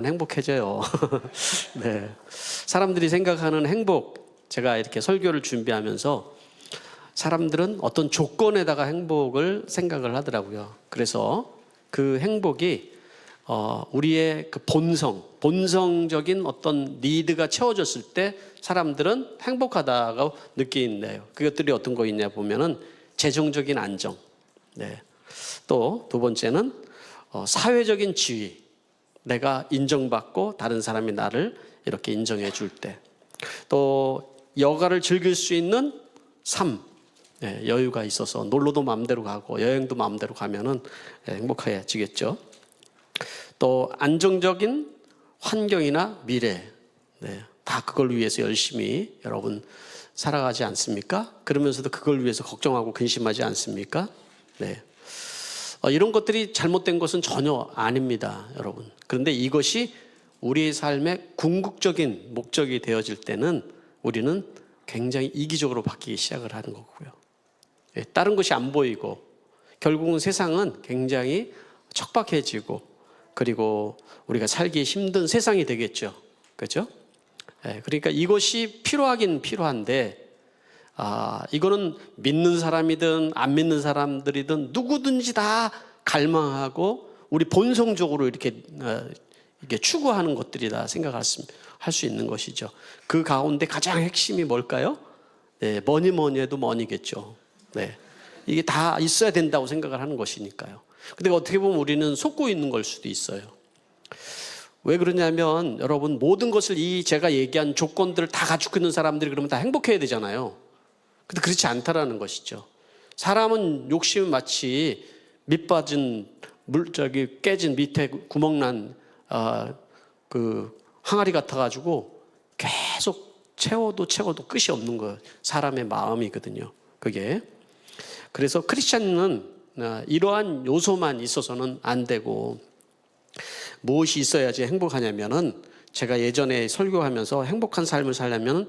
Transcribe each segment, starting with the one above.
행복해져요. 네. 사람들이 생각하는 행복, 제가 이렇게 설교를 준비하면서 사람들은 어떤 조건에다가 행복을 생각을 하더라고요. 그래서 그 행복이 우리의 그 본성적인 어떤 니드가 채워졌을 때 사람들은 행복하다고 느끼는데요. 그것들이 어떤 거 있냐 보면은 재정적인 안정, 네. 또 두 번째는 사회적인 지위, 내가 인정받고 다른 사람이 나를 이렇게 인정해 줄 때, 또 여가를 즐길 수 있는 삶, 네, 여유가 있어서 놀러도 마음대로 가고 여행도 마음대로 가면은 행복해지겠죠. 또 안정적인 환경이나 미래, 네, 다 그걸 위해서 열심히 여러분 살아가지 않습니까? 그러면서도 그걸 위해서 걱정하고 근심하지 않습니까? 네. 이런 것들이 잘못된 것은 전혀 아닙니다, 여러분. 그런데 이것이 우리의 삶의 궁극적인 목적이 되어질 때는 우리는 굉장히 이기적으로 바뀌기 시작을 하는 거고요. 다른 것이 안 보이고 결국은 세상은 굉장히 척박해지고 그리고 우리가 살기 힘든 세상이 되겠죠. 그렇죠? 그러니까 이것이 필요하긴 필요한데 이거는 믿는 사람이든 안 믿는 사람들이든 누구든지 다 갈망하고 우리 본성적으로 이렇게 추구하는 것들이다 생각할 수 있는 것이죠. 그 가운데 가장 핵심이 뭘까요? 네, 뭐니 해도 머니겠죠. 네, 이게 다 있어야 된다고 생각을 하는 것이니까요. 근데 어떻게 보면 우리는 속고 있는 걸 수도 있어요. 왜 그러냐면 여러분, 모든 것을 제가 얘기한 조건들을 다 갖추고 있는 사람들이 그러면 다 행복해야 되잖아요. 근데 그렇지 않다라는 것이죠. 사람은 욕심이 마치 밑빠진 깨진 밑에 구멍난 그 항아리 같아가지고 계속 채워도 끝이 없는 거예요. 사람의 마음이거든요, 그게. 그래서 크리스찬은 이러한 요소만 있어서는 안 되고, 무엇이 있어야지 행복하냐면은, 제가 예전에 설교하면서 행복한 삶을 살려면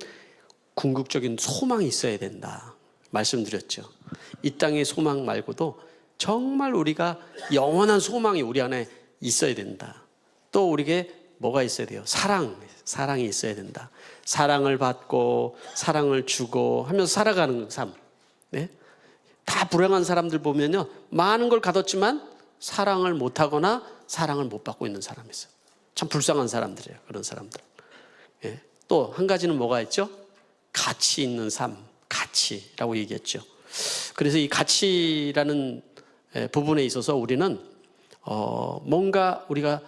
궁극적인 소망이 있어야 된다 말씀드렸죠. 이 땅의 소망 말고도 정말 우리가 영원한 소망이 우리 안에 있어야 된다. 또 우리에게 뭐가 있어야 돼요? 사랑이 있어야 된다. 사랑을 받고 사랑을 주고 하면서 살아가는 삶. 네? 다 불행한 사람들 보면요, 많은 걸 가졌지만 사랑을 못하거나 사랑을 못 받고 있는 사람이 있어요. 참 불쌍한 사람들이에요, 그런 사람들. 예. 또 한 가지는 뭐가 있죠? 가치 있는 삶, 가치라고 얘기했죠. 그래서 이 가치라는 부분에 있어서 우리는 뭔가 우리가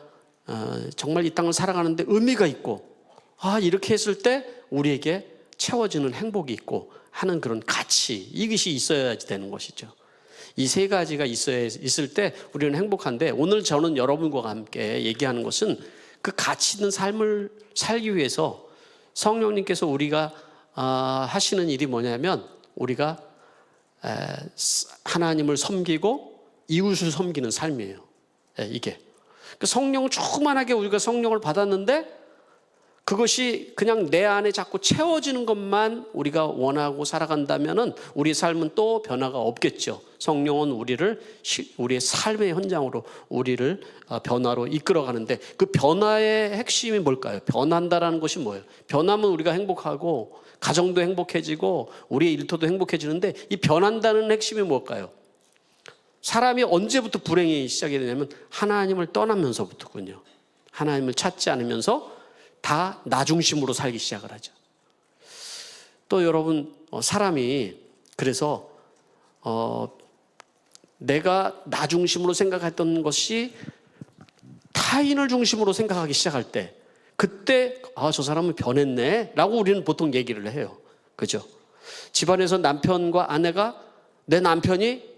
정말 이 땅을 살아가는데 의미가 있고, 이렇게 했을 때 우리에게 채워지는 행복이 있고 하는 그런 가치, 이것이 있어야지 되는 것이죠. 이 세 가지가 있을 때 우리는 행복한데, 오늘 저는 여러분과 함께 얘기하는 것은 그 가치 있는 삶을 살기 위해서 성령님께서 우리가 하시는 일이 뭐냐면, 우리가 하나님을 섬기고 이웃을 섬기는 삶이에요. 이게 성령을 충만하게 우리가 성령을 받았는데, 그것이 그냥 내 안에 자꾸 채워지는 것만 우리가 원하고 살아간다면은 우리의 삶은 또 변화가 없겠죠. 성령은 우리의 삶의 현장으로 우리를 변화로 이끌어가는데, 그 변화의 핵심이 뭘까요? 변한다라는 것이 뭐예요? 변하면 우리가 행복하고 가정도 행복해지고 우리의 일터도 행복해지는데, 이 변한다는 핵심이 뭘까요? 사람이 언제부터 불행이 시작이 되냐면 하나님을 떠나면서부터군요. 하나님을 찾지 않으면서 다 나 중심으로 살기 시작을 하죠. 또 여러분, 사람이 그래서 내가 나 중심으로 생각했던 것이 타인을 중심으로 생각하기 시작할 때, 그때 저 사람은 변했네 라고 우리는 보통 얘기를 해요. 그죠? 집안에서 남편과 아내가, 내 남편이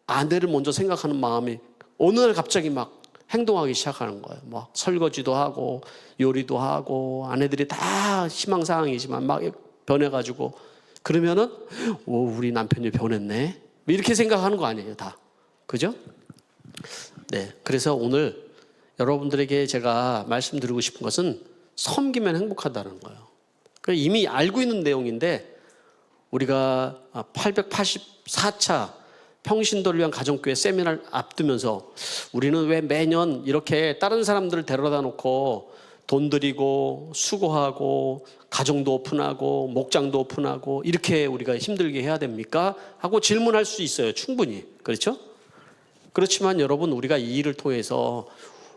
아내를 먼저 생각하는 마음이 어느 날 갑자기 막 행동하기 시작하는 거예요. 막 설거지도 하고 요리도 하고, 아내들이 다 희망사항이지만 막 변해가지고, 그러면은 우리 남편이 변했네 이렇게 생각하는 거 아니에요, 다. 그죠? 네. 그래서 오늘 여러분들에게 제가 말씀드리고 싶은 것은 섬기면 행복하다는 거예요. 이미 알고 있는 내용인데, 우리가 884차 평신도를 위한 가정교회 세미나를 앞두면서 우리는 왜 매년 이렇게 다른 사람들을 데려다 놓고 돈 들이고 수고하고 가정도 오픈하고 목장도 오픈하고 이렇게 우리가 힘들게 해야 됩니까? 하고 질문할 수 있어요. 충분히. 그렇죠? 그렇지만 여러분, 우리가 이 일을 통해서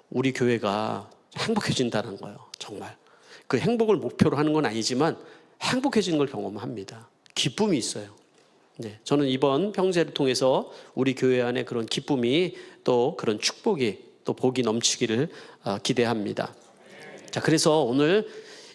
우리 교회가 행복해진다는 거예요. 정말. 그 행복을 목표로 하는 건 아니지만 행복해지는 걸 경험합니다. 기쁨이 있어요. 네, 저는 이번 평세를 통해서 우리 교회 안에 그런 기쁨이 또 그런 축복이 또 복이 넘치기를 기대합니다. 자, 그래서 오늘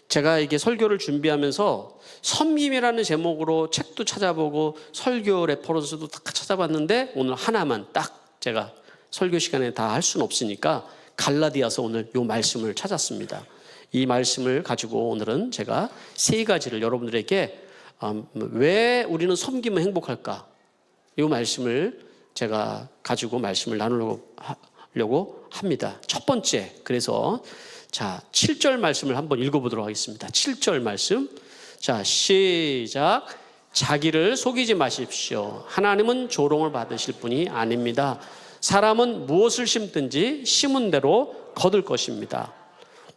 제가 이게 설교를 준비하면서 섬김이라는 제목으로 책도 찾아보고 설교 레퍼런스도 다 찾아봤는데 오늘 하나만 딱 제가 설교 시간에 다 할 수는 없으니까 갈라디아서 오늘 이 말씀을 찾았습니다. 이 말씀을 가지고 오늘은 제가 세 가지를 여러분들에게 왜 우리는 섬기면 행복할까? 이 말씀을 제가 가지고 말씀을 나누려고 합니다. 첫 번째, 그래서 자 7절 말씀을 한번 읽어보도록 하겠습니다. 7절 말씀. 자, 시작. 자기를 속이지 마십시오. 하나님은 조롱을 받으실 분이 아닙니다. 사람은 무엇을 심든지 심은 대로 거둘 것입니다.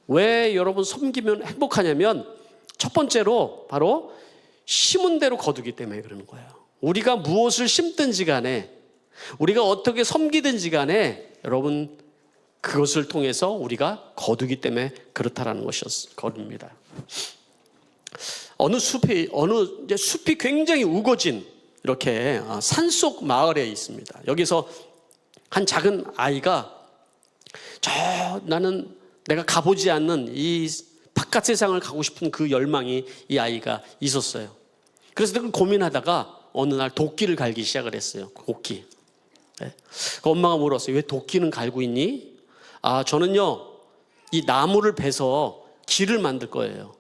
왜 여러분 섬기면 행복하냐면 첫 번째로 바로 심은 대로 거두기 때문에 그러는 거예요. 우리가 무엇을 심든지 간에 우리가 어떻게 섬기든지 간에 여러분 그것을 통해서 우리가 거두기 때문에 그렇다라는 것입니다. 어느 숲이 굉장히 우거진 이렇게 산속 마을에 있습니다. 여기서 한 작은 아이가 나는 내가 가보지 않는 이 바깥 세상을 가고 싶은 그 열망이 이 아이가 있었어요. 그래서 늘 고민하다가 어느 날 도끼를 갈기 시작을 했어요. 도끼. 네. 그 엄마가 물었어요. 왜 도끼는 갈고 있니? 저는요 이 나무를 베서 길을 만들 거예요.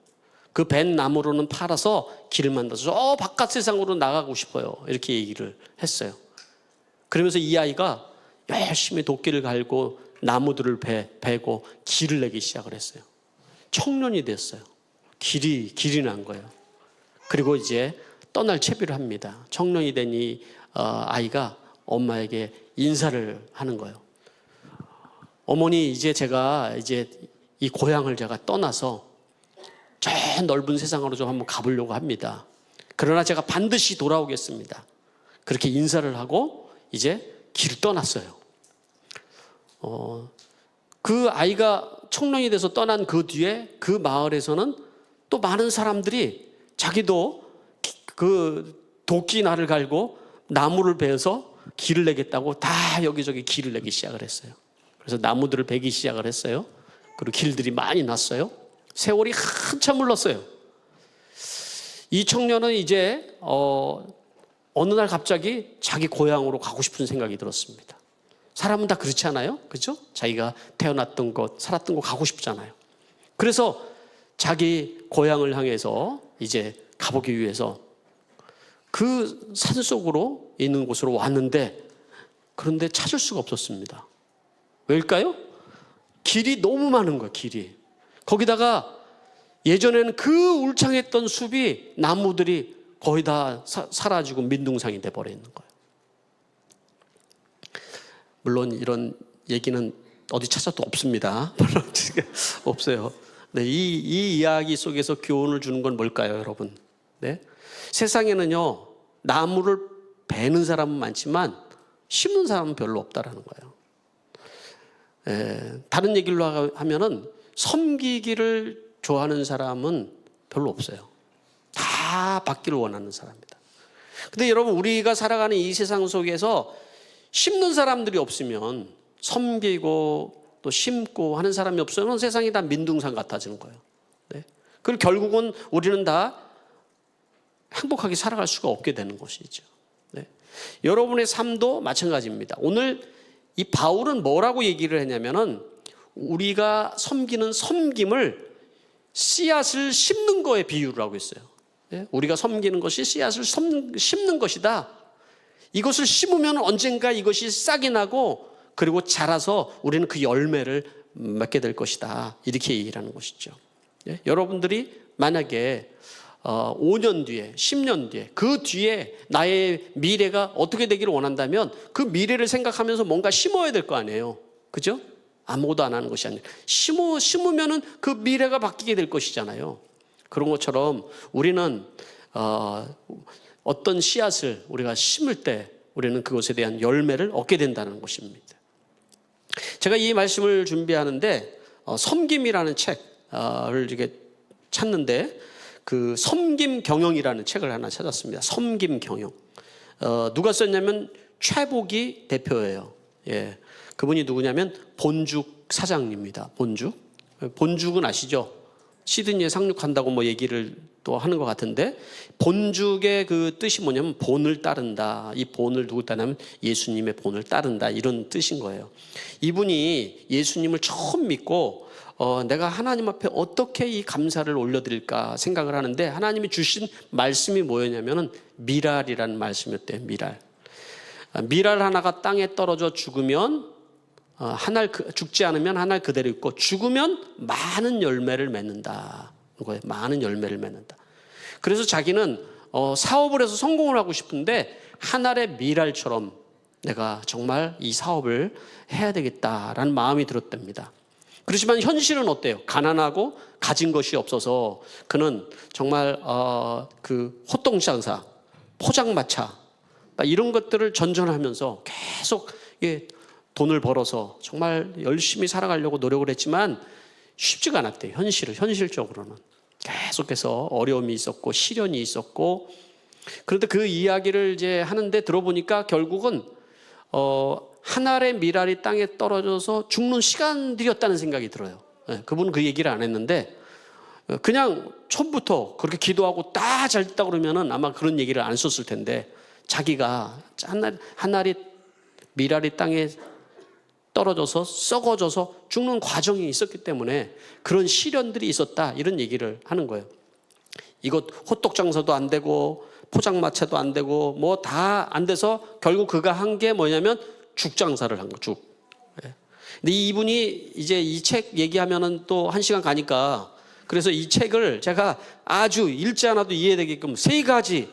그 벤 나무로는 팔아서 길을 만들어서 바깥 세상으로 나가고 싶어요. 이렇게 얘기를 했어요. 그러면서 이 아이가 열심히 도끼를 갈고 나무들을 베고 길을 내기 시작을 했어요. 청년이 됐어요. 길이 난 거예요. 그리고 이제 떠날 채비를 합니다. 청년이 된 이 아이가 엄마에게 인사를 하는 거예요. 어머니, 이제 제가 이 고향을 제가 떠나서 저 넓은 세상으로 좀 한번 가보려고 합니다. 그러나 제가 반드시 돌아오겠습니다. 그렇게 인사를 하고 이제 길을 떠났어요. 그 아이가 청년이 돼서 떠난 그 뒤에 그 마을에서는 또 많은 사람들이 자기도 그 도끼날을 갈고 나무를 베어서 길을 내겠다고 다 여기저기 길을 내기 시작을 했어요. 그래서 나무들을 베기 시작을 했어요. 그리고 길들이 많이 났어요. 세월이 한참 흘렀어요. 이 청년은 이제 어느 날 갑자기 자기 고향으로 가고 싶은 생각이 들었습니다. 사람은 다 그렇지 않아요? 그렇죠? 자기가 태어났던 곳, 살았던 곳 가고 싶잖아요. 그래서 자기 고향을 향해서 이제 가보기 위해서 그 산속으로 있는 곳으로 왔는데 그런데 찾을 수가 없었습니다. 왜일까요? 길이 너무 많은 거예요. 길이. 거기다가 예전에는 그 울창했던 숲이 나무들이 거의 다 사라지고 민둥상이 돼버려 있는 거예요. 물론 이런 얘기는 어디 찾아도 없습니다. 없어요. 네, 이 이야기 속에서 교훈을 주는 건 뭘까요, 여러분? 네? 세상에는요, 나무를 베는 사람은 많지만 심는 사람은 별로 없다라는 거예요. 다른 얘기로 하면은 섬기기를 좋아하는 사람은 별로 없어요. 다 받기를 원하는 사람입니다. 근데 여러분, 우리가 살아가는 이 세상 속에서 심는 사람들이 없으면 섬기고 또 심고 하는 사람이 없으면 세상이 다 민둥산 같아지는 거예요. 네? 그리고 결국은 우리는 다 행복하게 살아갈 수가 없게 되는 것이죠. 네? 여러분의 삶도 마찬가지입니다. 오늘 이 바울은 뭐라고 얘기를 했냐면은 우리가 섬기는 섬김을 씨앗을 심는 거에 비유를 하고 있어요. 네? 우리가 섬기는 것이 씨앗을 심는 것이다. 이것을 심으면 언젠가 이것이 싹이 나고 그리고 자라서 우리는 그 열매를 맺게 될 것이다. 이렇게 얘기를 하는 것이죠. 예? 여러분들이 만약에 5년 뒤에, 10년 뒤에, 그 뒤에 나의 미래가 어떻게 되기를 원한다면 그 미래를 생각하면서 뭔가 심어야 될 거 아니에요. 그죠? 아무것도 안 하는 것이 아니라 심으면은 그 미래가 바뀌게 될 것이잖아요. 그런 것처럼 우리는 어떤 씨앗을 우리가 심을 때 우리는 그것에 대한 열매를 얻게 된다는 것입니다. 제가 이 말씀을 준비하는데 섬김이라는 책을 이렇게 찾는데 그 섬김 경영이라는 책을 하나 찾았습니다. 섬김 경영. 누가 썼냐면 최복이 대표예요. 예. 그분이 누구냐면 본죽 사장입니다. 본죽은 아시죠? 시드니에 상륙한다고 뭐 얘기를 또 하는 것 같은데, 본죽의 그 뜻이 뭐냐면 본을 따른다. 이 본을 누구 따르냐면 예수님의 본을 따른다, 이런 뜻인 거예요. 이분이 예수님을 처음 믿고 내가 하나님 앞에 어떻게 이 감사를 올려드릴까 생각을 하는데, 하나님이 주신 말씀이 뭐였냐면은 미랄이라는 말씀이었대요. 미랄 하나가 땅에 떨어져 죽으면 죽지 않으면 한 알 그대로 있고 죽으면 많은 열매를 맺는다. 거예요. 많은 열매를 맺는다. 그래서 자기는 사업을 해서 성공을 하고 싶은데 한 알의 미랄처럼 내가 정말 이 사업을 해야 되겠다라는 마음이 들었답니다. 그렇지만 현실은 어때요? 가난하고 가진 것이 없어서 그는 정말 그 호떡장사, 포장마차 이런 것들을 전전하면서 계속 돈을 벌어서 정말 열심히 살아가려고 노력을 했지만 쉽지가 않았대요. 현실적으로는 계속해서 어려움이 있었고 시련이 있었고, 그런데 그 이야기를 이제 하는데 들어보니까 결국은 한 알의 미랄이 땅에 떨어져서 죽는 시간들이었다는 생각이 들어요. 그분은 그 얘기를 안 했는데 그냥 처음부터 그렇게 기도하고 다 잘 됐다 그러면은 아마 그런 얘기를 안 썼을 텐데, 자기가 한 알이 미랄이 땅에 떨어져서 썩어져서 죽는 과정이 있었기 때문에 그런 시련들이 있었다, 이런 얘기를 하는 거예요. 이것 호떡 장사도 안 되고 포장마차도 안 되고 뭐 다 안 돼서 결국 그가 한 게 뭐냐면 죽 장사를 한 거, 죽. 근데 이분이 이제 이 책 얘기하면은 또 1시간 가니까, 그래서 이 책을 제가 아주 읽지 않아도 이해되게끔 3가지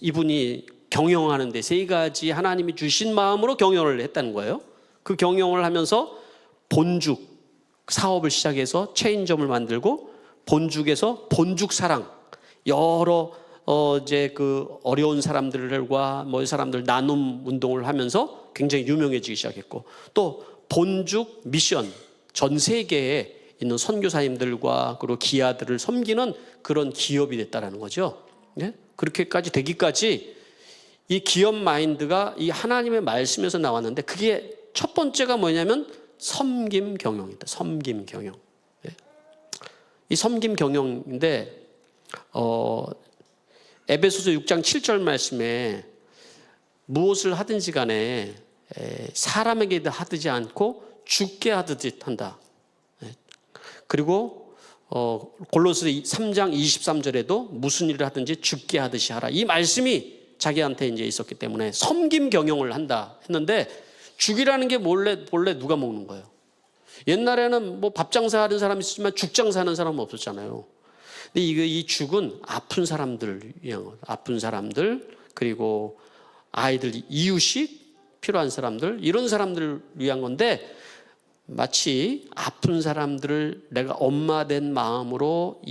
이분이 경영하는데 3가지 하나님이 주신 마음으로 경영을 했다는 거예요. 그 경영을 하면서 본죽 사업을 시작해서 체인점을 만들고, 본죽에서 본죽 사랑, 여러 이제 그 어려운 사람들과 사람들 나눔 운동을 하면서 굉장히 유명해지기 시작했고, 또 본죽 미션, 전 세계에 있는 선교사님들과 그리고 기아들을 섬기는 그런 기업이 됐다라는 거죠. 네? 그렇게까지 되기까지 이 기업 마인드가 이 하나님의 말씀에서 나왔는데, 그게 첫 번째가 뭐냐면 섬김 경영이다. 섬김 경영. 이 섬김 경영인데 에베소서 6장 7절 말씀에 무엇을 하든지 간에 사람에게 하지 않고 주께 하듯 한다. 그리고 골로새 3장 23절에도 무슨 일을 하든지 주께 하듯이 하라. 이 말씀이 자기한테 이제 있었기 때문에 섬김 경영을 한다 했는데, 죽이라는 게 본래 누가 먹는 거예요? 옛날에는 뭐 밥 장사하는 사람이 있었지만 죽 장사하는 사람은 없었잖아요. 근데 이 죽은 아픈 사람들 위한 거, 아픈 사람들, 그리고 아이들, 이웃이 필요한 사람들, 이런 사람들을 위한 건데, 마치 아픈 사람들을 내가 엄마 된 마음으로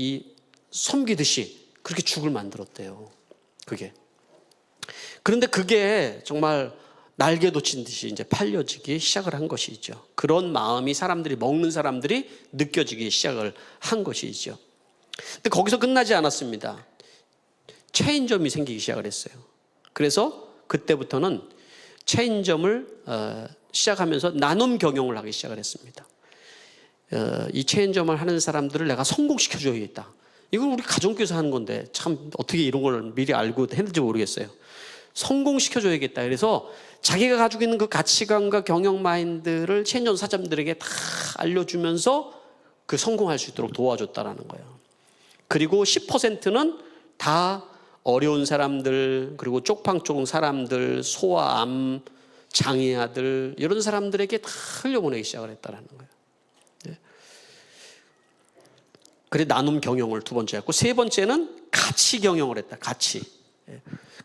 섬기듯이 그렇게 죽을 만들었대요. 그런데 그게 정말 날개 돋친 듯이 이제 팔려지기 시작을 한 것이죠. 그런 마음이 먹는 사람들이 느껴지기 시작을 한 것이죠. 근데 거기서 끝나지 않았습니다. 체인점이 생기기 시작을 했어요. 그래서 그때부터는 체인점을 시작하면서 나눔 경영을 하기 시작을 했습니다. 이 체인점을 하는 사람들을 내가 성공시켜줘야겠다. 이건 우리 가정교회에서 하는 건데 참 어떻게 이런 걸 미리 알고 했는지 모르겠어요. 성공시켜줘야겠다. 그래서 자기가 가지고 있는 그 가치관과 경영 마인드를 체인점 사장들에게 다 알려주면서 그 성공할 수 있도록 도와줬다라는 거예요. 그리고 10%는 다 어려운 사람들, 그리고 쪽방쪽 사람들, 소아암 장애아들, 이런 사람들에게 다 흘려보내기 시작을 했다라는 거예요. 그래 나눔 경영을 두 번째 했고, 세 번째는 가치 경영을 했다. 가치.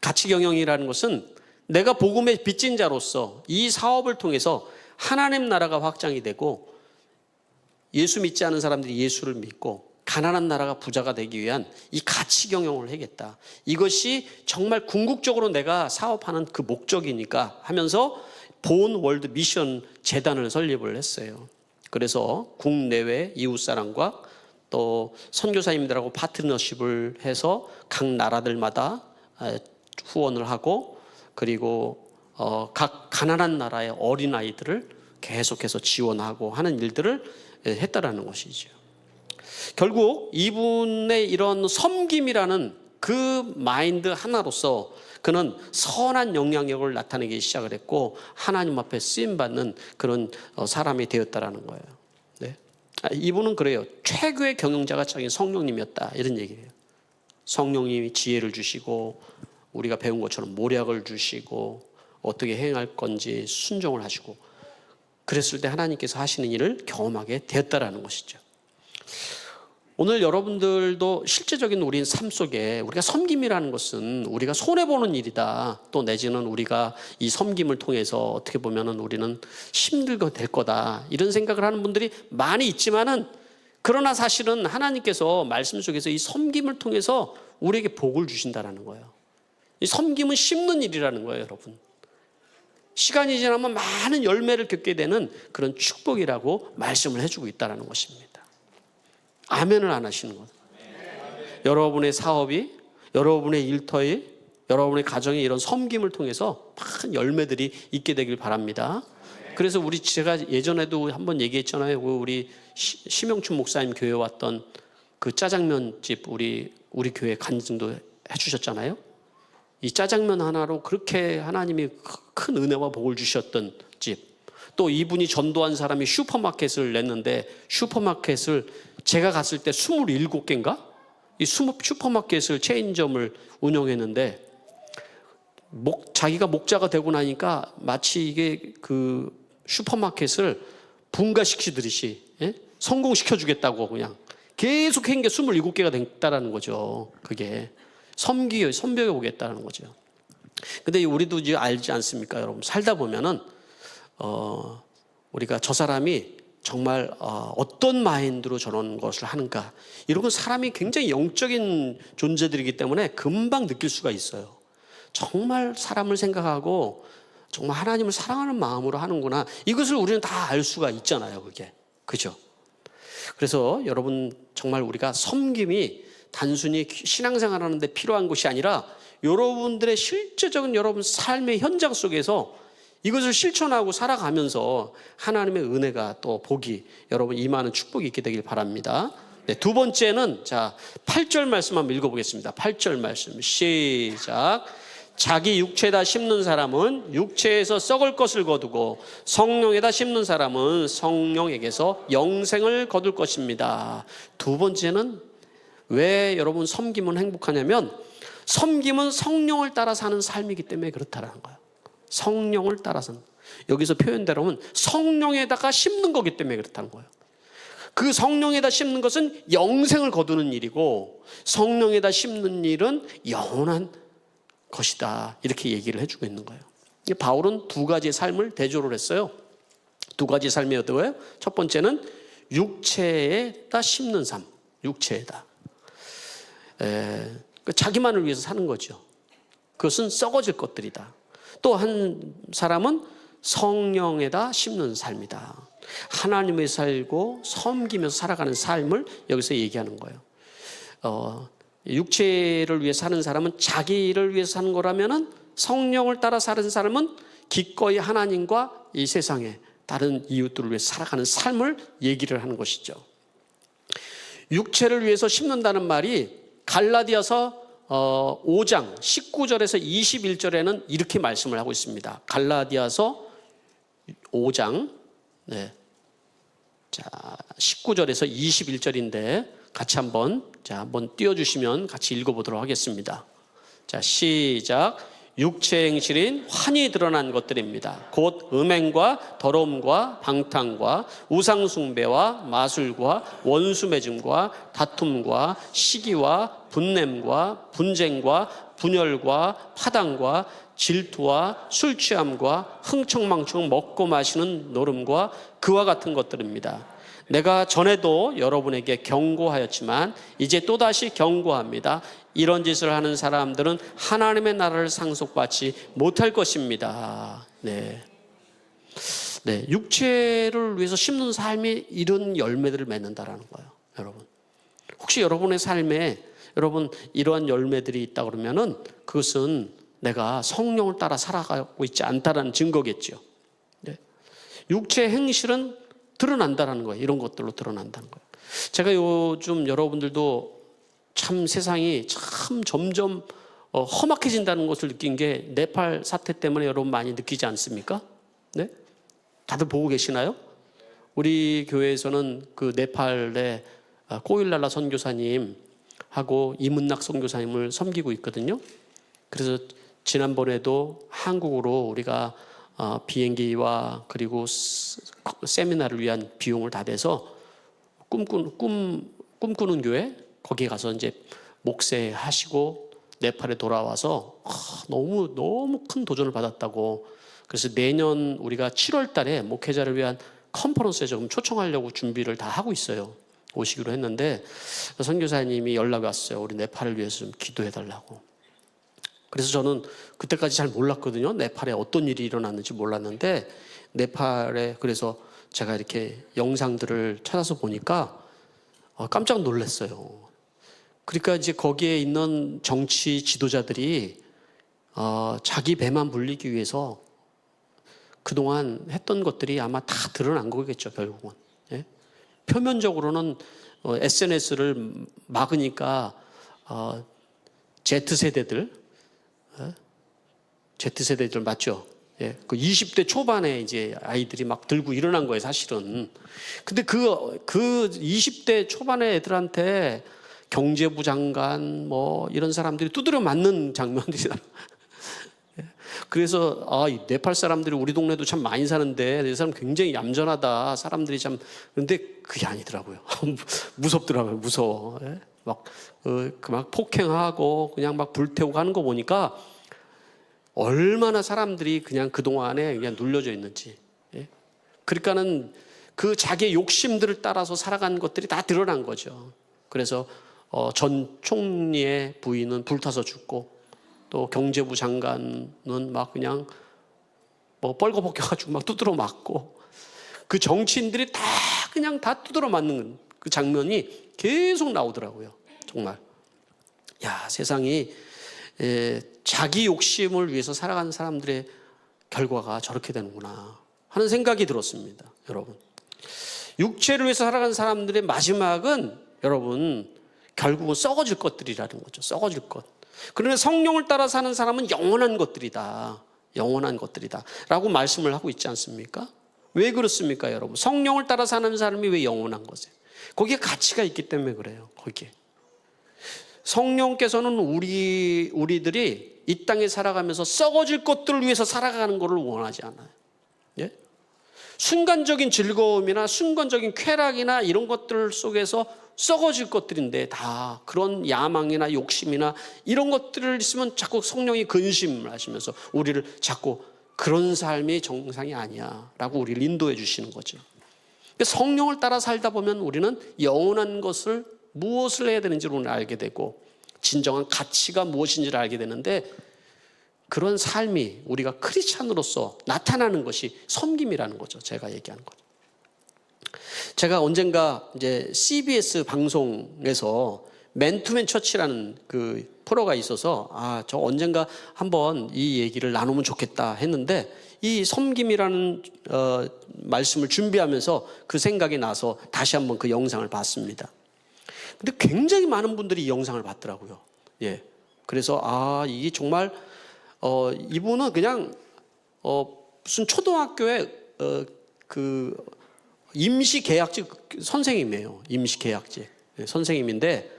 가치 경영이라는 것은 내가 복음의 빚진 자로서 이 사업을 통해서 하나님 나라가 확장이 되고 예수 믿지 않은 사람들이 예수를 믿고 가난한 나라가 부자가 되기 위한 이 가치 경영을 하겠다. 이것이 정말 궁극적으로 내가 사업하는 그 목적이니까 하면서 본 월드 미션 재단을 설립을 했어요. 그래서 국내외 이웃사람과 또 선교사님들하고 파트너십을 해서 각 나라들마다 후원을 하고, 그리고 각 가난한 나라의 어린아이들을 계속해서 지원하고 하는 일들을 했다라는 것이죠. 결국 이분의 이런 섬김이라는 그 마인드 하나로서 그는 선한 영향력을 나타내기 시작을 했고 하나님 앞에 쓰임받는 그런 사람이 되었다라는 거예요. 네. 이분은 그래요. 최고의 경영자가 자기 성령님이었다, 이런 얘기예요. 성령님이 지혜를 주시고 우리가 배운 것처럼 모략을 주시고 어떻게 행할 건지 순종을 하시고, 그랬을 때 하나님께서 하시는 일을 경험하게 되었다라는 것이죠. 오늘 여러분들도 실제적인 우리 삶 속에 우리가 섬김이라는 것은 우리가 손해보는 일이다, 또 내지는 우리가 이 섬김을 통해서 어떻게 보면은 우리는 힘들게 될 거다, 이런 생각을 하는 분들이 많이 있지만은, 그러나 사실은 하나님께서 말씀 속에서 이 섬김을 통해서 우리에게 복을 주신다라는 거예요. 이 섬김은 심는 일이라는 거예요, 여러분. 시간이 지나면 많은 열매를 겪게 되는 그런 축복이라고 말씀을 해주고 있다는 것입니다. 아멘을 안 하시는 거예요. 여러분의 사업이, 여러분의 일터에, 여러분의 가정에 이런 섬김을 통해서 많은 열매들이 있게 되길 바랍니다. 그래서 제가 예전에도 한번 얘기했잖아요. 우리 심영춘 목사님 교회 왔던 그 짜장면집 우리 교회 간증도 해주셨잖아요. 이 짜장면 하나로 그렇게 하나님이 큰 은혜와 복을 주셨던 집. 또 이분이 전도한 사람이 슈퍼마켓을 냈는데, 슈퍼마켓을 제가 갔을 때 27개인가? 이 슈퍼마켓을 체인점을 운영했는데, 자기가 목자가 되고 나니까 마치 이게 그 슈퍼마켓을 분가시키듯이 성공시켜주겠다고 그냥 계속 한 게 27개가 됐다라는 거죠. 그게 섬벽에 오겠다는 거죠. 근데 우리도 이제 알지 않습니까, 여러분? 살다 보면은 우리가 저 사람이 정말 어떤 마인드로 저런 것을 하는가, 이런 건 사람이 굉장히 영적인 존재들이기 때문에 금방 느낄 수가 있어요. 정말 사람을 생각하고 정말 하나님을 사랑하는 마음으로 하는구나, 이것을 우리는 다 알 수가 있잖아요, 그게. 그죠? 그래서 여러분, 정말 우리가 섬김이 단순히 신앙생활 하는데 필요한 것이 아니라 여러분들의 실제적인 여러분 삶의 현장 속에서 이것을 실천하고 살아가면서 하나님의 은혜가 또 복이 여러분 임하는 축복이 있게 되길 바랍니다. 네, 두 번째는 8절 말씀 한번 읽어보겠습니다. 8절 말씀 시작. 자기 육체에다 심는 사람은 육체에서 썩을 것을 거두고 성령에다 심는 사람은 성령에게서 영생을 거둘 것입니다. 두 번째는 왜 여러분 섬김은 행복하냐면, 섬김은 성령을 따라 사는 삶이기 때문에 그렇다라는 거예요. 성령을 따라서는, 여기서 표현대로는 성령에다가 심는 거기 때문에 그렇다는 거예요. 그 성령에다 심는 것은 영생을 거두는 일이고, 성령에다 심는 일은 영원한 것이다, 이렇게 얘기를 해주고 있는 거예요. 바울은 두 가지의 삶을 대조를 했어요. 두 가지 삶이 어떤 거예요? 첫 번째는 육체에다 심는 삶, 육체에다 자기만을 위해서 사는 거죠. 그것은 썩어질 것들이다. 또 한 사람은 성령에다 심는 삶이다. 하나님을 살고 섬기면서 살아가는 삶을 여기서 얘기하는 거예요. 육체를 위해 사는 사람은 자기를 위해서 사는 거라면은, 성령을 따라 사는 사람은 기꺼이 하나님과 이 세상에 다른 이웃들을 위해 살아가는 삶을 얘기를 하는 것이죠. 육체를 위해서 심는다는 말이 갈라디아서 5장 19절에서 21절에는 이렇게 말씀을 하고 있습니다. 갈라디아서 5장 19절에서 21절인데 같이 한번 띄워주시면 같이 읽어보도록 하겠습니다. 자, 시작. 육체의 행실인 환히 드러난 것들입니다. 곧 음행과 더러움과 방탕과 우상숭배와 마술과 원수매짐과 다툼과 시기와 분냄과 분쟁과 분열과 파당과 질투와 술취함과 흥청망청 먹고 마시는 노름과 그와 같은 것들입니다. 내가 전에도 여러분에게 경고하였지만 이제 또다시 경고합니다. 이런 짓을 하는 사람들은 하나님의 나라를 상속받지 못할 것입니다. 네. 네. 육체를 위해서 심는 삶이 이런 열매들을 맺는다라는 거예요. 여러분. 혹시 여러분의 삶에 여러분 이러한 열매들이 있다 그러면은 그것은 내가 성령을 따라 살아가고 있지 않다라는 증거겠죠. 네. 육체의 행실은 드러난다는 거예요. 이런 것들로 드러난다는 거예요. 제가 요즘 여러분들도 참 세상이 참 점점 험악해진다는 것을 느낀 게 네팔 사태 때문에 여러분 많이 느끼지 않습니까? 네? 다들 보고 계시나요? 우리 교회에서는 그 네팔의 꼬일랄라 선교사님하고 이문낙 선교사님을 섬기고 있거든요. 그래서 지난번에도 한국으로 우리가 비행기와 그리고 세미나를 위한 비용을 다 대서 꿈꾸는 교회 거기에 가서 이제 목회하시고 네팔에 돌아와서 너무 큰 도전을 받았다고. 그래서 내년 우리가 7월 달에 목회자를 위한 컨퍼런스에 좀 초청하려고 준비를 다 하고 있어요. 오시기로 했는데 선교사님이 연락이 왔어요. 우리 네팔을 위해서 좀 기도해 달라고. 그래서 저는 그때까지 잘 몰랐거든요. 네팔에 어떤 일이 일어났는지 몰랐는데 네팔에 그래서 제가 이렇게 영상들을 찾아서 보니까 깜짝 놀랐어요. 그러니까 이제 거기에 있는 정치 지도자들이 자기 배만 불리기 위해서 그동안 했던 것들이 아마 다 드러난 거겠죠, 결국은. 예? 표면적으로는 SNS를 막으니까 Z세대들 맞죠? 예, 그 20대 초반에 이제 아이들이 막 들고 일어난 거예요, 사실은. 근데 그 20대 초반의 애들한테 경제부 장관 뭐 이런 사람들이 두드려 맞는 장면들이잖아요. 그래서 이 네팔 사람들이 우리 동네도 참 많이 사는데 이 사람 굉장히 얌전하다. 사람들이 참. 그런데 그게 아니더라고요. 무섭더라고요. 무서워. 예? 막 폭행하고 그냥 막 불태우고 하는 거 보니까 얼마나 사람들이 그냥 그동안에 그냥 눌려져 있는지. 예? 그러니까는 그 자기의 욕심들을 따라서 살아간 것들이 다 드러난 거죠. 그래서 전 총리의 부인은 불타서 죽고 또 경제부 장관은 막 그냥 뭐 뻘거벗겨가지고 막 두드러 맞고 그 정치인들이 다 그냥 다 두드러 맞는 그 장면이 계속 나오더라고요. 정말. 야, 세상이 자기 욕심을 위해서 살아가는 사람들의 결과가 저렇게 되는구나 하는 생각이 들었습니다. 여러분. 육체를 위해서 살아가는 사람들의 마지막은 여러분 결국은 썩어질 것들이라는 거죠. 썩어질 것. 그러나 성령을 따라 사는 사람은 영원한 것들이다. 영원한 것들이다. 라고 말씀을 하고 있지 않습니까? 왜 그렇습니까, 여러분? 성령을 따라 사는 사람이 왜 영원한 것이에요? 거기에 가치가 있기 때문에 그래요. 거기에. 성령께서는 우리들이 이 땅에 살아가면서 썩어질 것들을 위해서 살아가는 것을 원하지 않아요. 예? 순간적인 즐거움이나 순간적인 쾌락이나 이런 것들 속에서 썩어질 것들인데 다 그런 야망이나 욕심이나 이런 것들을 있으면 자꾸 성령이 근심을 하시면서 우리를 자꾸 그런 삶이 정상이 아니야 라고 우리를 인도해 주시는 거죠. 성령을 따라 살다 보면 우리는 영원한 것을 무엇을 해야 되는지를 우리는 알게 되고 진정한 가치가 무엇인지를 알게 되는데 그런 삶이 우리가 크리스찬으로서 나타나는 것이 섬김이라는 거죠. 제가 얘기하는 거죠. 제가 언젠가 이제 CBS 방송에서 맨투맨 처치라는 그 프로가 있어서 저 언젠가 한번 이 얘기를 나누면 좋겠다 했는데 이 섬김이라는 말씀을 준비하면서 그 생각이 나서 다시 한번 그 영상을 봤습니다. 근데 굉장히 많은 분들이 이 영상을 봤더라고요. 예. 그래서 이게 정말 이분은 그냥 무슨 초등학교에 그 임시계약직 선생님이에요. 임시계약직 선생님인데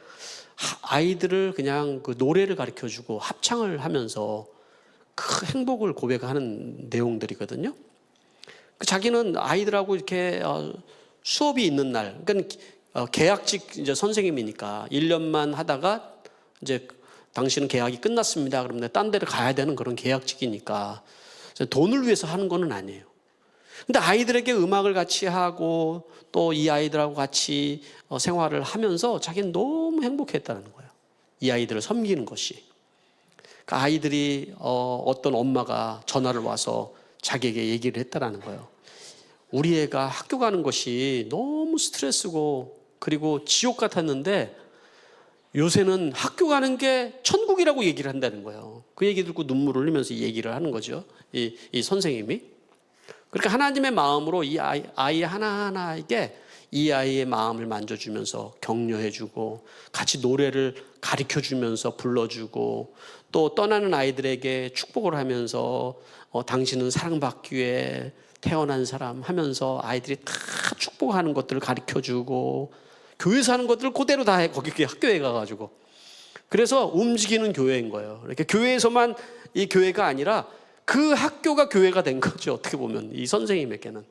아이들을 그냥 그 노래를 가르쳐주고 합창을 하면서 그 행복을 고백하는 내용들이거든요. 자기는 아이들하고 이렇게 수업이 있는 날, 그러니까 계약직 이제 선생님이니까 1년만 하다가 이제 당신은 계약이 끝났습니다. 그러면 딴 데를 가야 되는 그런 계약직이니까 돈을 위해서 하는 거는 아니에요. 근데 아이들에게 음악을 같이 하고 또 이 아이들하고 같이 생활을 하면서 자기는 너무 행복했다는 거예요. 이 아이들을 섬기는 것이. 그 아이들이 어떤 엄마가 전화를 와서 자기에게 얘기를 했다라는 거예요. 우리 애가 학교 가는 것이 너무 스트레스고 그리고 지옥 같았는데 요새는 학교 가는 게 천국이라고 얘기를 한다는 거예요. 그 얘기 듣고 눈물을 흘리면서 얘기를 하는 거죠. 이 선생님이. 그러니까 하나님의 마음으로 이 아이 하나하나에게 이 아이의 마음을 만져주면서 격려해주고 같이 노래를 가르쳐주면서 불러주고 또 떠나는 아이들에게 축복을 하면서 당신은 사랑받기 위해 태어난 사람 하면서 아이들이 다 축복하는 것들을 가르쳐주고 교회에서 하는 것들을 그대로 다 해. 거기 학교에 가가지고. 그래서 움직이는 교회인 거예요. 이렇게 교회에서만 이 교회가 아니라 그 학교가 교회가 된 거죠. 어떻게 보면 이 선생님에게는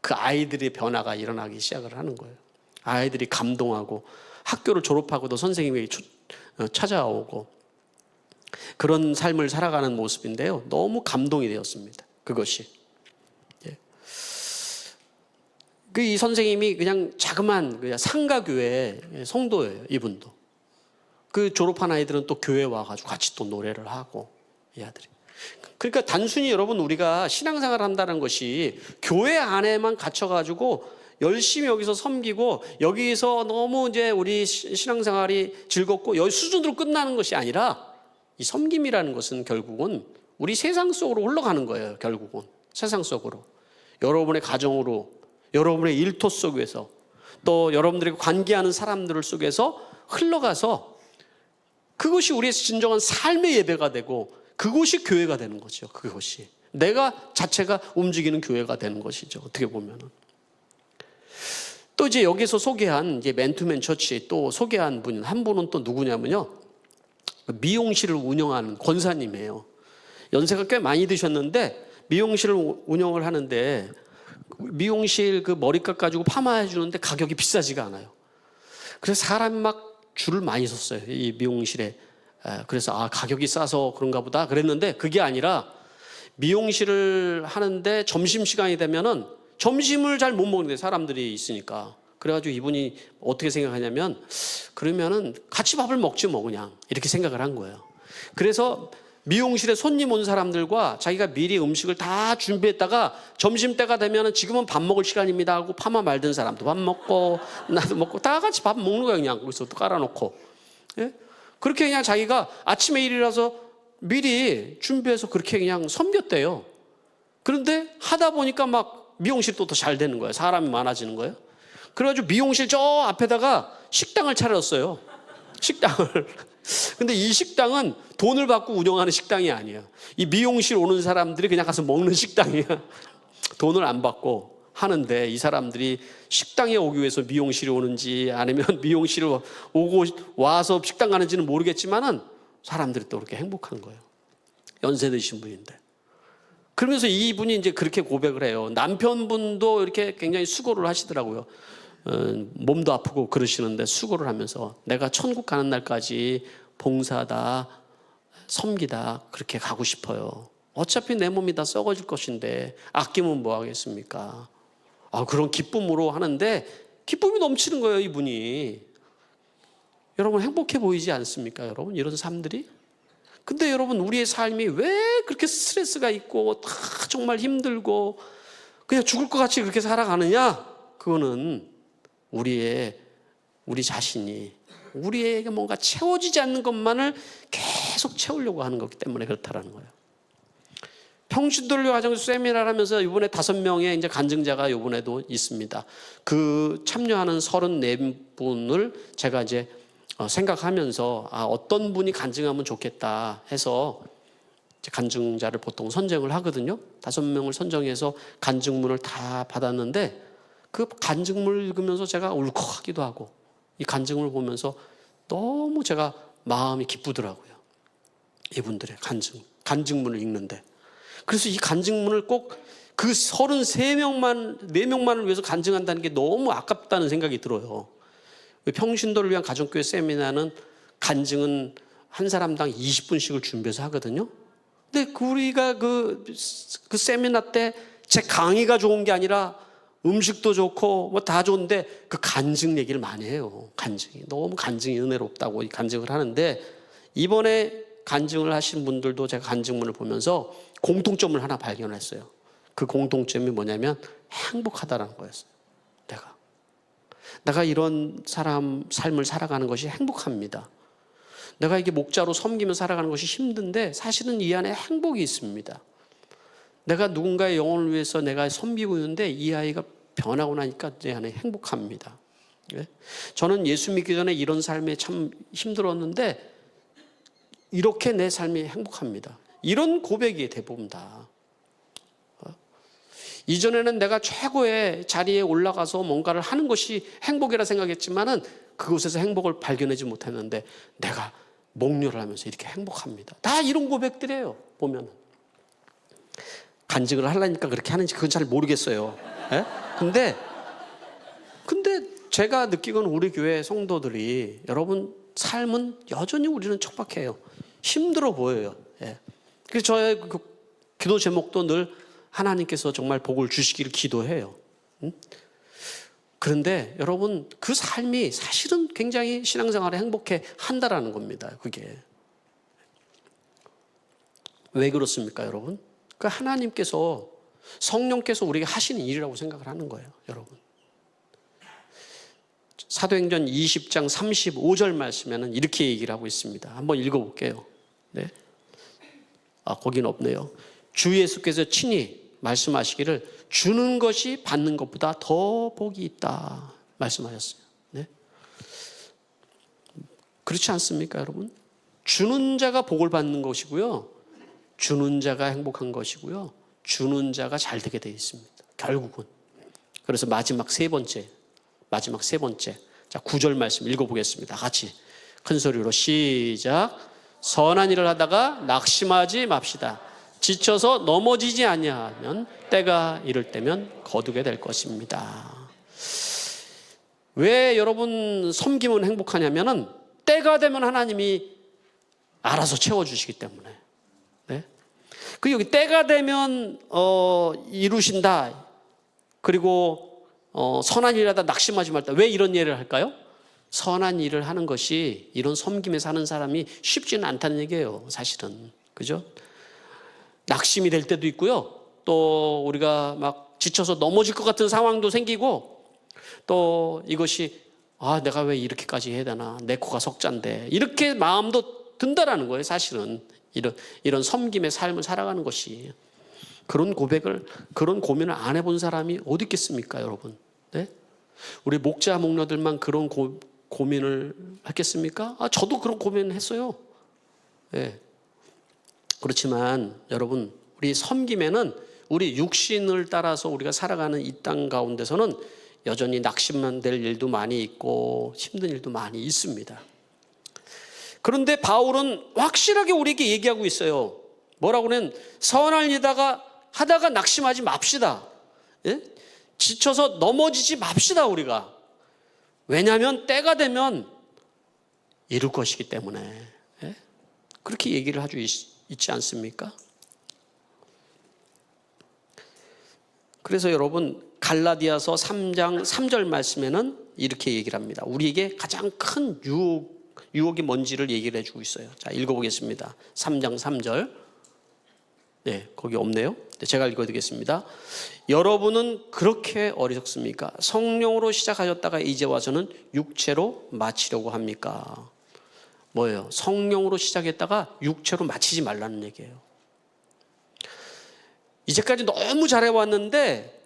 그 아이들의 변화가 일어나기 시작을 하는 거예요. 아이들이 감동하고 학교를 졸업하고도 선생님에게 찾아오고 그런 삶을 살아가는 모습인데요. 너무 감동이 되었습니다. 그것이. 이 선생님이 그냥 자그만 상가교회 성도예요. 이분도. 그 졸업한 아이들은 또 교회 와가지고 같이 또 노래를 하고 이 아들이. 그러니까 단순히 여러분 우리가 신앙생활을 한다는 것이 교회 안에만 갇혀가지고 열심히 여기서 섬기고 여기서 너무 이제 우리 신앙생활이 즐겁고 여기 수준으로 끝나는 것이 아니라 이 섬김이라는 것은 결국은 우리 세상 속으로 흘러가는 거예요. 결국은 세상 속으로 여러분의 가정으로 여러분의 일터 속에서 또 여러분들이 관계하는 사람들 속에서 흘러가서 그것이 우리의 진정한 삶의 예배가 되고 그것이 교회가 되는 거죠. 그것이 내가 자체가 움직이는 교회가 되는 것이죠. 어떻게 보면은 또 이제 여기서 소개한 이제 맨투맨 처치 또 소개한 분 한 분은 또 누구냐면요, 미용실을 운영하는 권사님이에요. 연세가 꽤 많이 드셨는데 미용실을 운영을 하는데 미용실 그 머리값 가지고 파마해 주는데 가격이 비싸지가 않아요. 그래서 사람이 막 줄을 많이 섰어요. 이 미용실에. 그래서 가격이 싸서 그런가 보다 그랬는데 그게 아니라 미용실을 하는데 점심시간이 되면은 점심을 잘 못 먹는데 사람들이 있으니까. 그래가지고 이분이 어떻게 생각하냐면 그러면은 같이 밥을 먹지 뭐 그냥 이렇게 생각을 한 거예요. 그래서 미용실에 손님 온 사람들과 자기가 미리 음식을 다 준비했다가 점심때가 되면은 지금은 밥 먹을 시간입니다 하고 파마 말든 사람도 밥 먹고 나도 먹고 다 같이 밥 먹는 거예요. 그냥 거기서 또 깔아놓고. 예? 그렇게 그냥 자기가 아침에 일어나서 미리 준비해서 그렇게 그냥 섬겼대요. 그런데 하다 보니까 막 미용실도 더 잘 되는 거예요. 사람이 많아지는 거예요. 그래가지고 미용실 저 앞에다가 식당을 차렸어요. 식당을. 근데 이 식당은 돈을 받고 운영하는 식당이 아니에요. 이 미용실 오는 사람들이 그냥 가서 먹는 식당이에요. 돈을 안 받고 하는데 이 사람들이 식당에 오기 위해서 미용실에 오는지 아니면 미용실에 오고 와서 식당 가는지는 모르겠지만은 사람들이 또 그렇게 행복한 거예요. 연세 드신 분인데. 그러면서 이분이 이제 그렇게 고백을 해요. 남편분도 이렇게 굉장히 수고를 하시더라고요. 몸도 아프고 그러시는데 수고를 하면서 내가 천국 가는 날까지 봉사다, 섬기다 그렇게 가고 싶어요. 어차피 내 몸이 다 썩어질 것인데 아끼면 뭐 하겠습니까? 그런 기쁨으로 하는데 기쁨이 넘치는 거예요, 이분이. 여러분 행복해 보이지 않습니까? 여러분 이런 삶들이? 근데 여러분 우리의 삶이 왜 그렇게 스트레스가 있고 다 정말 힘들고 그냥 죽을 것 같이 그렇게 살아가느냐? 그거는 우리 자신이 우리에게 뭔가 채워지지 않는 것만을 계속 채우려고 하는 거기 때문에 그렇다라는 거예요. 평신도를 가정 세미나를 하면서 이번에 5명의 이제 간증자가 이번에도 있습니다. 그 참여하는 34분을 제가 이제 생각하면서 어떤 분이 간증하면 좋겠다 해서 이제 간증자를 보통 선정을 하거든요. 5명을 선정해서 간증문을 다 받았는데 그 간증문을 읽으면서 제가 울컥하기도 하고 이 간증을 보면서 너무 제가 마음이 기쁘더라고요. 이분들의 간증문을 읽는데. 그래서 이 간증문을 꼭 그 4명만을 위해서 간증한다는 게 너무 아깝다는 생각이 들어요. 평신도를 위한 가정교회 세미나는 간증은 한 사람당 20분씩을 준비해서 하거든요. 근데 우리가 그 세미나 때 제 강의가 좋은 게 아니라 음식도 좋고 뭐 다 좋은데 그 간증 얘기를 많이 해요. 간증이 너무 간증이 은혜롭다고 간증을 하는데, 이번에 간증을 하신 분들도 제가 간증문을 보면서 공통점을 하나 발견했어요. 그 공통점이 뭐냐면 행복하다라는 거였어요. 내가 이런 사람 삶을 살아가는 것이 행복합니다. 내가 이게 목자로 섬기며 살아가는 것이 힘든데 사실은 이 안에 행복이 있습니다. 내가 누군가의 영혼을 위해서 내가 섬기고 있는데 이 아이가 변하고 나니까 내 안에 행복합니다. 저는 예수 믿기 전에 이런 삶에 참 힘들었는데 이렇게 내 삶이 행복합니다. 이런 고백이 대부분 다. 이전에는 내가 최고의 자리에 올라가서 뭔가를 하는 것이 행복이라 생각했지만은 그곳에서 행복을 발견하지 못했는데 내가 목료를 하면서 이렇게 행복합니다. 다 이런 고백들이에요. 보면은 간증을 하려니까 그렇게 하는지 그건 잘 모르겠어요. 예? 근데 제가 느끼건 우리 교회 성도들이 여러분 삶은 여전히 우리는 척박해요. 힘들어 보여요. 예. 그래서 저의 그 기도 제목도 늘 하나님께서 정말 복을 주시기를 기도해요. 그런데 여러분 그 삶이 사실은 굉장히 신앙생활에 행복해 한다라는 겁니다. 그게 왜 그렇습니까, 여러분? 그 하나님께서 성령께서 우리에게 하시는 일이라고 생각을 하는 거예요, 여러분. 사도행전 20장 35절 말씀에는 이렇게 얘기를 하고 있습니다. 한번 읽어볼게요. 네. 거긴 없네요. 주 예수께서 친히 말씀하시기를 주는 것이 받는 것보다 더 복이 있다 말씀하셨어요. 네? 그렇지 않습니까, 여러분? 주는 자가 복을 받는 것이고요, 주는 자가 행복한 것이고요, 주는 자가 잘 되게 되어 있습니다, 결국은. 그래서 마지막 세 번째, 자 9절 말씀 읽어보겠습니다. 같이 큰 소리로 시작. 선한 일을 하다가 낙심하지 맙시다. 지쳐서 넘어지지 아니하면 때가 이를 때면 거두게 될 것입니다. 왜 여러분 섬김은 행복하냐면은 때가 되면 하나님이 알아서 채워주시기 때문에. 네? 그 여기 때가 되면 이루신다. 그리고 선한 일을 하다 낙심하지 말다. 왜 이런 예를 할까요? 선한 일을 하는 것이 이런 섬김에 사는 사람이 쉽지는 않다는 얘기예요, 사실은. 그죠? 낙심이 될 때도 있고요. 또 우리가 막 지쳐서 넘어질 것 같은 상황도 생기고, 또 이것이 내가 왜 이렇게까지 해야 되나, 내 코가 석잔데, 이렇게 마음도 든다라는 거예요, 사실은. 이런 섬김의 삶을 살아가는 것이. 그런 고백을, 그런 고민을 안 해본 사람이 어디 있겠습니까, 여러분? 네? 우리 목자 목녀들만 그런 고민을 했겠습니까? 저도 그런 고민을 했어요. 네. 그렇지만 여러분, 우리 섬김에는 우리 육신을 따라서 우리가 살아가는 이 땅 가운데서는 여전히 낙심만 될 일도 많이 있고 힘든 일도 많이 있습니다. 그런데 바울은 확실하게 우리에게 얘기하고 있어요. 뭐라고 하면 선한 일 하다가 낙심하지 맙시다. 예? 지쳐서 넘어지지 맙시다, 우리가. 왜냐하면 때가 되면 이룰 것이기 때문에. 예? 그렇게 얘기를 하고 있지 않습니까? 그래서 여러분 갈라디아서 3장 3절 말씀에는 이렇게 얘기를 합니다. 우리에게 가장 큰 유혹이 뭔지를 얘기를 해주고 있어요. 자, 읽어보겠습니다. 3장 3절. 네, 거기 없네요. 네, 제가 읽어드리겠습니다. 여러분은 그렇게 어리석습니까? 성령으로 시작하셨다가 이제 와서는 육체로 마치려고 합니까? 뭐예요? 성령으로 시작했다가 육체로 마치지 말라는 얘기예요. 이제까지 너무 잘해왔는데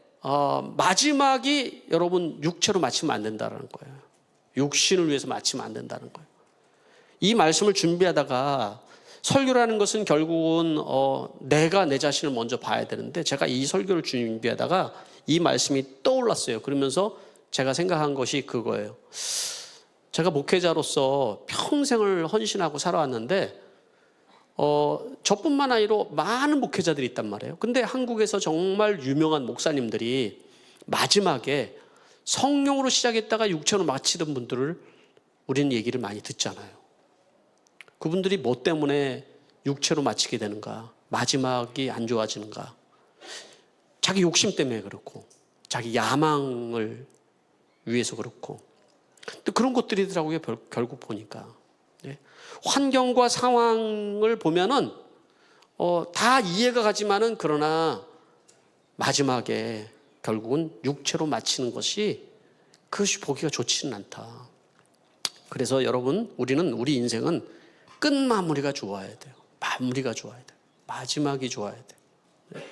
마지막이 여러분 육체로 마치면 안 된다는 거예요. 육신을 위해서 마치면 안 된다는 거예요. 이 말씀을 준비하다가 설교라는 것은 결국은 내가 내 자신을 먼저 봐야 되는데, 제가 이 설교를 준비하다가 이 말씀이 떠올랐어요. 그러면서 제가 생각한 것이 그거예요. 제가 목회자로서 평생을 헌신하고 살아왔는데 저뿐만 아니라 많은 목회자들이 있단 말이에요. 근데 한국에서 정말 유명한 목사님들이 마지막에 성령으로 시작했다가 육체로 마치던 분들을 우리는 얘기를 많이 듣잖아요. 그분들이 뭐 때문에 육체로 마치게 되는가, 마지막이 안 좋아지는가, 자기 욕심 때문에 그렇고, 자기 야망을 위해서 그렇고, 또 그런 것들이더라고요. 결국 보니까. 네. 환경과 상황을 보면은 다 이해가 가지만은, 그러나 마지막에 결국은 육체로 마치는 것이, 그것이 보기가 좋지는 않다. 그래서 여러분, 우리 인생은 끝마무리가 좋아야 돼요. 마무리가 좋아야 돼요. 마지막이 좋아야 돼요. 네.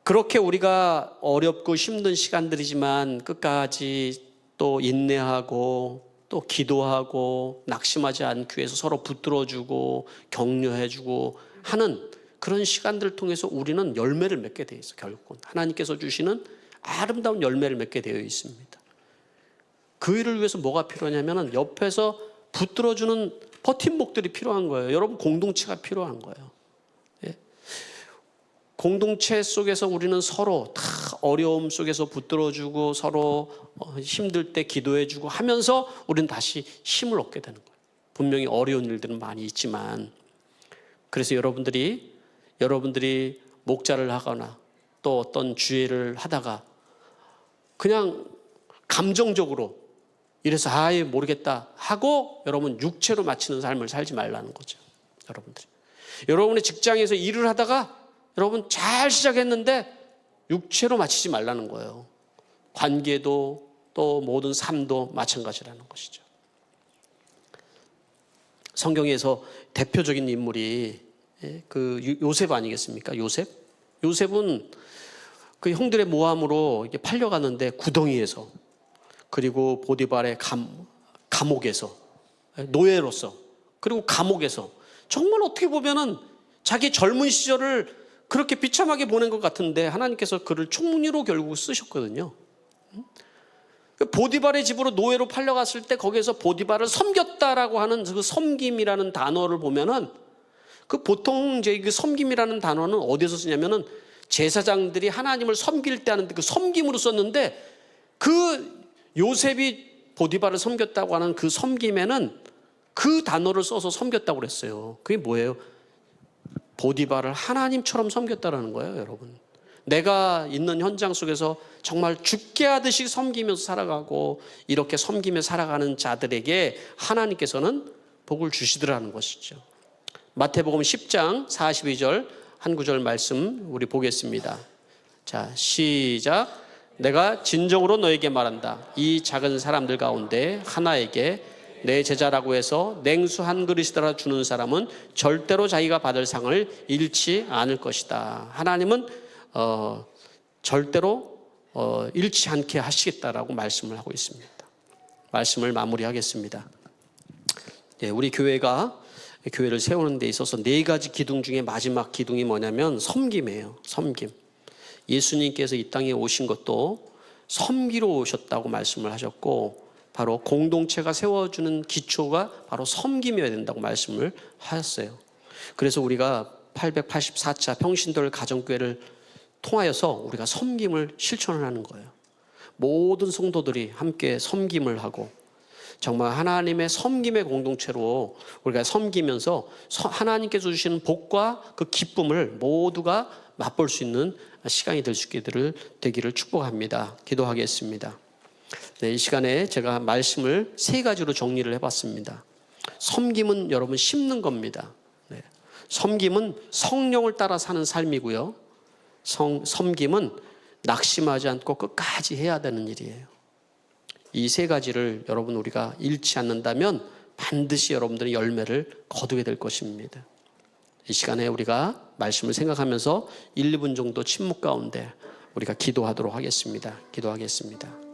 그렇게 우리가 어렵고 힘든 시간들이지만 끝까지 또 인내하고 또 기도하고 낙심하지 않기 위해서 서로 붙들어주고 격려해주고 하는 그런 시간들을 통해서 우리는 열매를 맺게 되어 있어요. 결국은 하나님께서 주시는 아름다운 열매를 맺게 되어 있습니다. 그 일을 위해서 뭐가 필요하냐면 옆에서 붙들어주는 버팀목들이 필요한 거예요. 여러분, 공동체가 필요한 거예요. 예? 공동체 속에서 우리는 서로 다 어려움 속에서 붙들어주고 서로 힘들 때 기도해주고 하면서 우리는 다시 힘을 얻게 되는 거예요. 분명히 어려운 일들은 많이 있지만, 그래서 여러분들이 목자를 하거나 또 어떤 주일을 하다가 그냥 감정적으로 이래서 아예 모르겠다 하고 여러분 육체로 마치는 삶을 살지 말라는 거죠. 여러분의 직장에서 일을 하다가 여러분 잘 시작했는데 육체로 마치지 말라는 거예요. 관계도 또 모든 삶도 마찬가지라는 것이죠. 성경에서 대표적인 인물이 그 요셉 아니겠습니까? 요셉은 그 형들의 모함으로 팔려갔는데 구덩이에서, 그리고 보디발의 감옥에서, 노예로서, 그리고 감옥에서 정말 어떻게 보면은 자기 젊은 시절을 그렇게 비참하게 보낸 것 같은데 하나님께서 그를 총리로 결국 쓰셨거든요. 보디발의 집으로 노예로 팔려갔을 때 거기에서 보디발을 섬겼다라고 하는 그 섬김이라는 단어를 보면은, 그 보통 이제 그 섬김이라는 단어는 어디서 쓰냐면은 제사장들이 하나님을 섬길 때 하는데 그 섬김으로 썼는데, 그 요셉이 보디발을 섬겼다고 하는 그 섬김에는 그 단어를 써서 섬겼다고 그랬어요. 그게 뭐예요? 보디발을 하나님처럼 섬겼다라는 거예요, 여러분. 내가 있는 현장 속에서 정말 죽게 하듯이 섬기면서 살아가고 이렇게 섬기며 살아가는 자들에게 하나님께서는 복을 주시더라는 것이죠. 마태복음 10장 42절 한 구절 말씀 우리 보겠습니다. 자, 시작. 내가 진정으로 너에게 말한다. 이 작은 사람들 가운데 하나에게 내 제자라고 해서 냉수 한 그릇이더라 주는 사람은 절대로 자기가 받을 상을 잃지 않을 것이다. 하나님은 절대로 잃지 않게 하시겠다라고 말씀을 하고 있습니다. 말씀을 마무리하겠습니다. 네, 우리 교회를 세우는 데 있어서 4가지 기둥 중에 마지막 기둥이 뭐냐면 섬김이에요. 섬김. 예수님께서 이 땅에 오신 것도 섬기러 오셨다고 말씀을 하셨고, 바로 공동체가 세워주는 기초가 바로 섬김이어야 된다고 말씀을 하셨어요. 그래서 우리가 884차 평신도를 가정교회를 통하여서 우리가 섬김을 실천을 하는 거예요. 모든 성도들이 함께 섬김을 하고 정말 하나님의 섬김의 공동체로 우리가 섬기면서 하나님께서 주시는 복과 그 기쁨을 모두가 맛볼 수 있는 시간이 될 수 있게 되기를 축복합니다. 기도하겠습니다. 네, 이 시간에 제가 말씀을 3가지로 정리를 해봤습니다. 섬김은 여러분 심는 겁니다. 네. 섬김은 성령을 따라 사는 삶이고요. 섬김은 낙심하지 않고 끝까지 해야 되는 일이에요. 이 3가지를 여러분 우리가 잃지 않는다면 반드시 여러분들의 열매를 거두게 될 것입니다. 이 시간에 우리가 말씀을 생각하면서 1, 2분 정도 침묵 가운데 우리가 기도하도록 하겠습니다. 기도하겠습니다.